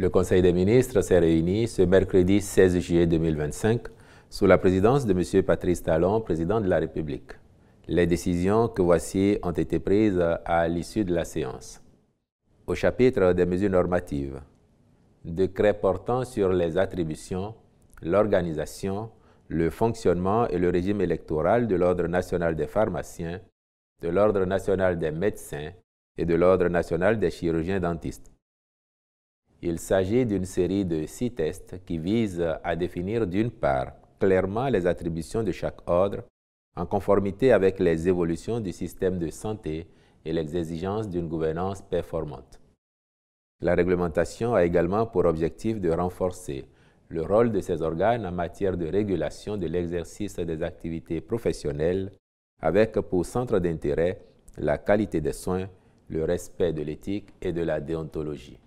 Le Conseil des ministres s'est réuni ce mercredi 16 juillet 2025 sous la présidence de M. Patrice Talon, président de la République. Les décisions que voici ont été prises à l'issue de la séance. Au chapitre des mesures normatives, décret portant sur les attributions, l'organisation, le fonctionnement et le régime électoral de l'Ordre national des pharmaciens, de l'Ordre national des médecins et de l'Ordre national des chirurgiens dentistes. Il s'agit d'une série de 6 tests qui visent à définir d'une part clairement les attributions de chaque ordre en conformité avec les évolutions du système de santé et les exigences d'une gouvernance performante. La réglementation a également pour objectif de renforcer le rôle de ces organes en matière de régulation de l'exercice des activités professionnelles avec pour centre d'intérêt la qualité des soins, le respect de l'éthique et de la déontologie.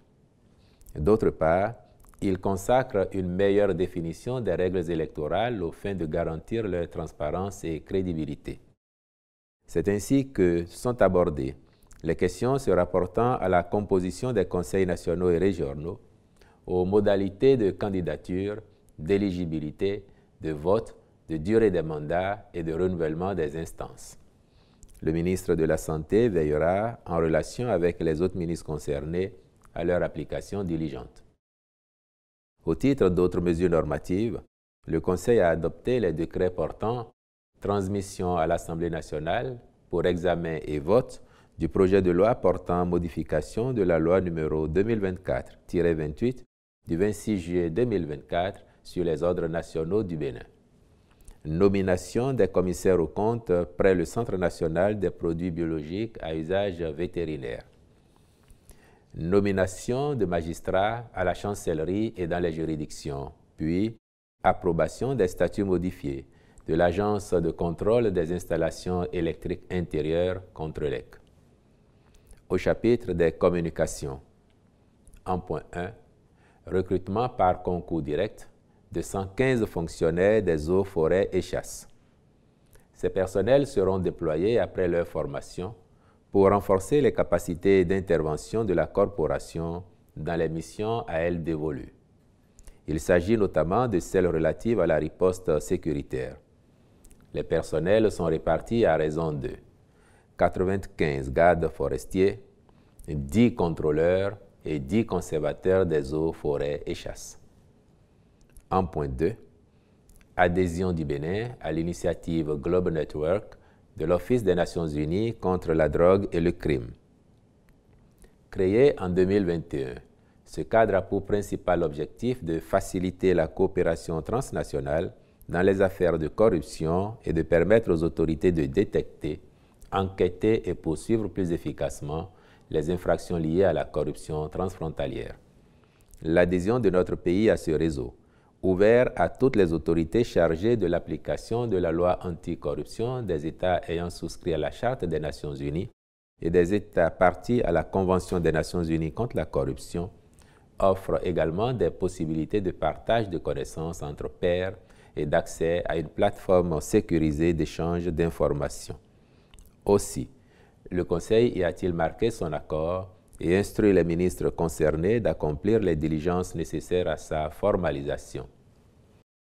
D'autre part, il consacre une meilleure définition des règles électorales aux fins de garantir leur transparence et crédibilité. C'est ainsi que sont abordées les questions se rapportant à la composition des conseils nationaux et régionaux, aux modalités de candidature, d'éligibilité, de vote, de durée des mandats et de renouvellement des instances. Le ministre de la Santé veillera, en relation avec les autres ministres concernés, à leur application diligente. Au titre d'autres mesures normatives, le Conseil a adopté les décrets portant transmission à l'Assemblée nationale pour examen et vote du projet de loi portant modification de la loi numéro 2024-28 du 26 juillet 2024 sur les ordres nationaux du Bénin. Nomination des commissaires aux comptes près le Centre national des produits biologiques à usage vétérinaire. Nomination de magistrats à la chancellerie et dans les juridictions, puis approbation des statuts modifiés de l'Agence de contrôle des installations électriques intérieures Contrelec. Au chapitre des communications, en point 1, recrutement par concours direct de 115 fonctionnaires des eaux, forêts et chasses. Ces personnels seront déployés après leur formation pour renforcer les capacités d'intervention de la corporation dans les missions à elle dévolues. Il s'agit notamment de celles relatives à la riposte sécuritaire. Les personnels sont répartis à raison de 95 gardes forestiers, 10 contrôleurs et 10 conservateurs des eaux, forêts et chasses. En point 2, adhésion du Bénin à l'initiative Global Network de l'Office des Nations Unies contre la drogue et le crime. Créé en 2021, ce cadre a pour principal objectif de faciliter la coopération transnationale dans les affaires de corruption et de permettre aux autorités de détecter, enquêter et poursuivre plus efficacement les infractions liées à la corruption transfrontalière. L'adhésion de notre pays à ce réseau, ouvert à toutes les autorités chargées de l'application de la loi anticorruption des États ayant souscrit à la Charte des Nations Unies et des États partis à la Convention des Nations Unies contre la corruption, offre également des possibilités de partage de connaissances entre pairs et d'accès à une plateforme sécurisée d'échange d'informations. Aussi, le Conseil y a-t-il marqué son accord et instruit les ministres concernés d'accomplir les diligences nécessaires à sa formalisation.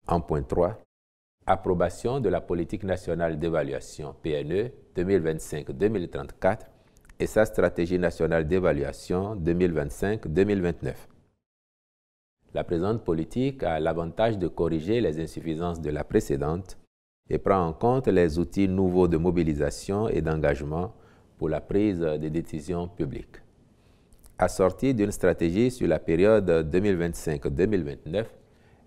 En point 3, approbation de la politique nationale d'évaluation PNE 2025-2034 et sa stratégie nationale d'évaluation 2025-2029. La présente politique a l'avantage de corriger les insuffisances de la précédente et prend en compte les outils nouveaux de mobilisation et d'engagement pour la prise de décisions publiques. Assortie d'une stratégie sur la période 2025-2029,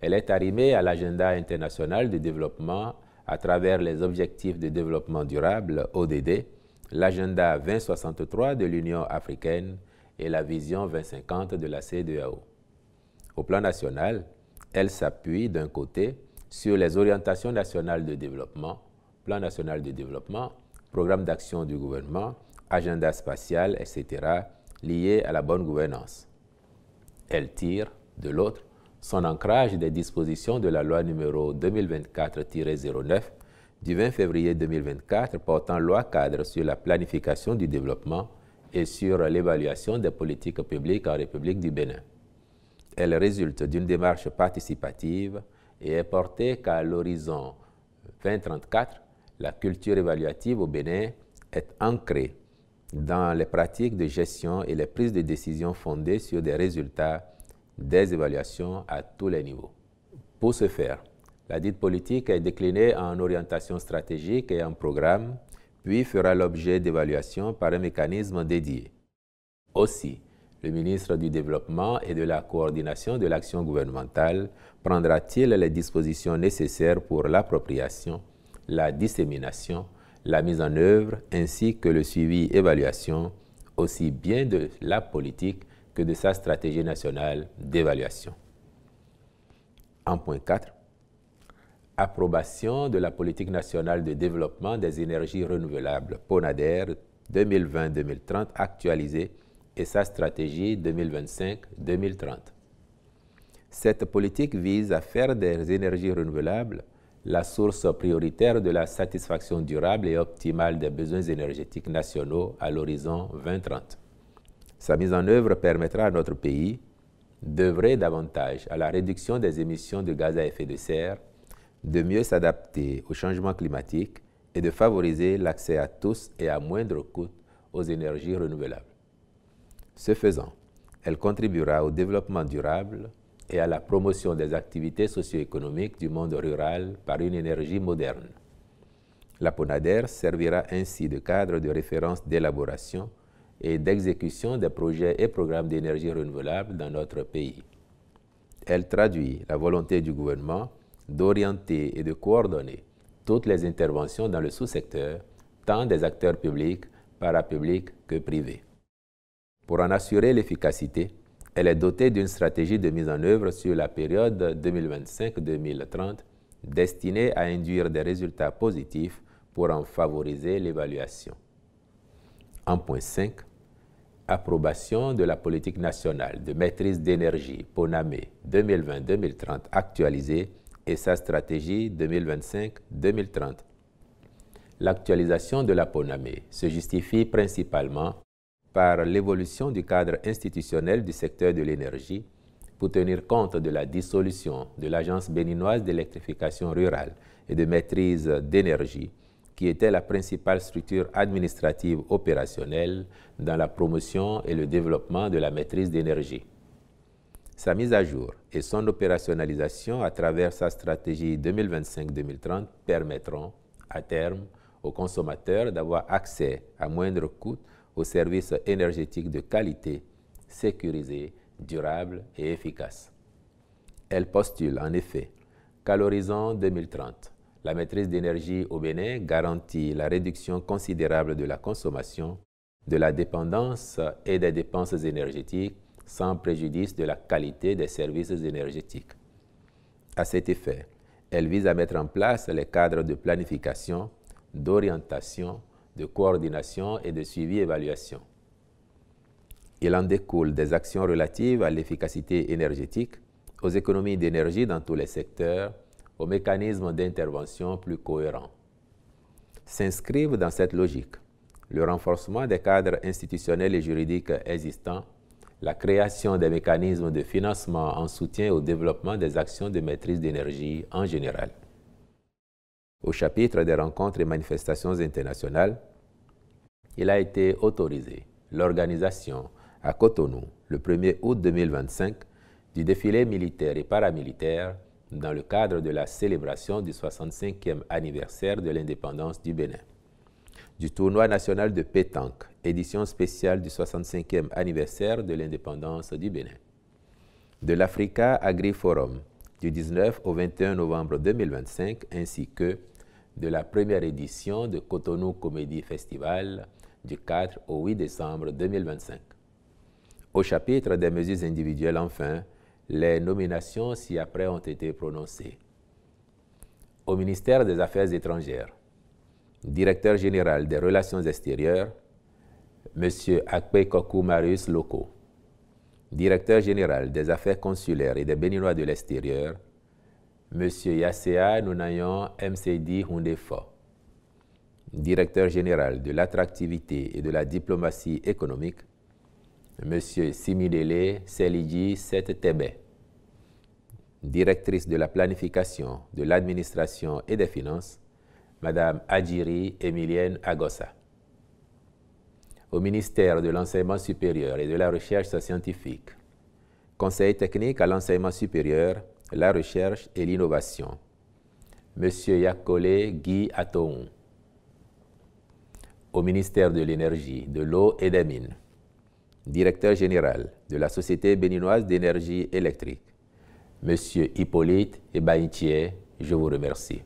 elle est arrimée à l'agenda international de développement à travers les objectifs de développement durable, ODD, l'agenda 2063 de l'Union africaine et la vision 2050 de la CEDEAO. Au plan national, elle s'appuie d'un côté sur les orientations nationales de développement, plan national de développement, programme d'action du gouvernement, agenda spatial, etc., liés à la bonne gouvernance. Elle tire, de l'autre, son ancrage des dispositions de la loi numéro 2024-09 du 20 février 2024 portant loi cadre sur la planification du développement et sur l'évaluation des politiques publiques en République du Bénin. Elle résulte d'une démarche participative et est portée qu'à l'horizon 2034, la culture évaluative au Bénin est ancrée dans les pratiques de gestion et les prises de décision fondées sur des résultats des évaluations à tous les niveaux. Pour ce faire, la dite politique est déclinée en orientation stratégique et en programme, puis fera l'objet d'évaluation par un mécanisme dédié. Aussi, le ministre du Développement et de la Coordination de l'action gouvernementale prendra-t-il les dispositions nécessaires pour l'appropriation, la dissémination, la mise en œuvre ainsi que le suivi-évaluation, aussi bien de la politique que de sa stratégie nationale d'évaluation. En point 4, approbation de la politique nationale de développement des énergies renouvelables PONADER 2020-2030 actualisée et sa stratégie 2025-2030. Cette politique vise à faire des énergies renouvelables la source prioritaire de la satisfaction durable et optimale des besoins énergétiques nationaux à l'horizon 2030. Sa mise en œuvre permettra à notre pays d'œuvrer davantage à la réduction des émissions de gaz à effet de serre, de mieux s'adapter au changement climatique et de favoriser l'accès à tous et à moindre coût aux énergies renouvelables. Ce faisant, elle contribuera au développement durable et à la promotion des activités socio-économiques du monde rural par une énergie moderne. La PONADER servira ainsi de cadre de référence d'élaboration et d'exécution des projets et programmes d'énergie renouvelable dans notre pays. Elle traduit la volonté du gouvernement d'orienter et de coordonner toutes les interventions dans le sous-secteur, tant des acteurs publics, parapublics que privés. Pour en assurer l'efficacité, elle est dotée d'une stratégie de mise en œuvre sur la période 2025-2030 destinée à induire des résultats positifs pour en favoriser l'évaluation. En point 5, approbation de la politique nationale de maîtrise d'énergie PONAME 2020-2030 actualisée et sa stratégie 2025-2030. L'actualisation de la PONAME se justifie principalement par l'évolution du cadre institutionnel du secteur de l'énergie pour tenir compte de la dissolution de l'Agence béninoise d'électrification rurale et de maîtrise d'énergie, qui était la principale structure administrative opérationnelle dans la promotion et le développement de la maîtrise d'énergie. Sa mise à jour et son opérationnalisation à travers sa stratégie 2025-2030 permettront, à terme, aux consommateurs d'avoir accès à moindre coût aux services énergétiques de qualité, sécurisés, durables et efficaces. Elle postule en effet qu'à l'horizon 2030, la maîtrise d'énergie au Bénin garantit la réduction considérable de la consommation, de la dépendance et des dépenses énergétiques sans préjudice de la qualité des services énergétiques. À cet effet, elle vise à mettre en place les cadres de planification, d'orientation, de coordination et de suivi-évaluation. Il en découle des actions relatives à l'efficacité énergétique, aux économies d'énergie dans tous les secteurs, aux mécanismes d'intervention plus cohérents. S'inscrivent dans cette logique le renforcement des cadres institutionnels et juridiques existants, la création des mécanismes de financement en soutien au développement des actions de maîtrise d'énergie en général. Au chapitre des rencontres et manifestations internationales, il a été autorisé l'organisation à Cotonou, le 1er août 2025, du défilé militaire et paramilitaire dans le cadre de la célébration du 65e anniversaire de l'indépendance du Bénin, du tournoi national de pétanque, édition spéciale du 65e anniversaire de l'indépendance du Bénin, de l'Africa Agri-Forum du 19 au 21 novembre 2025, ainsi que de la première édition de Cotonou Comedy Festival du 4 au 8 décembre 2025. Au chapitre des mesures individuelles, enfin, les nominations ci-après ont été prononcées. Au ministère des Affaires étrangères, directeur général des Relations extérieures, M. Akpekoku Marius Loko, directeur général des Affaires consulaires et des Béninois de l'extérieur, M. Yassea Nunayon MCD Hundefo, directeur général de l'attractivité et de la diplomatie économique, M. Simidele Selidji Settebe, directrice de la planification, de l'administration et des finances, Madame Adjiri Emilienne Agossa. Au ministère de l'Enseignement supérieur et de la Recherche scientifique, Conseil technique à l'enseignement supérieur, la recherche et l'innovation, Monsieur Yakole Guy Atoun. Au ministère de l'Énergie, de l'Eau et des Mines, Directeur général de la Société béninoise d'énergie électrique, Monsieur Hippolyte Ebaïtier, je vous remercie.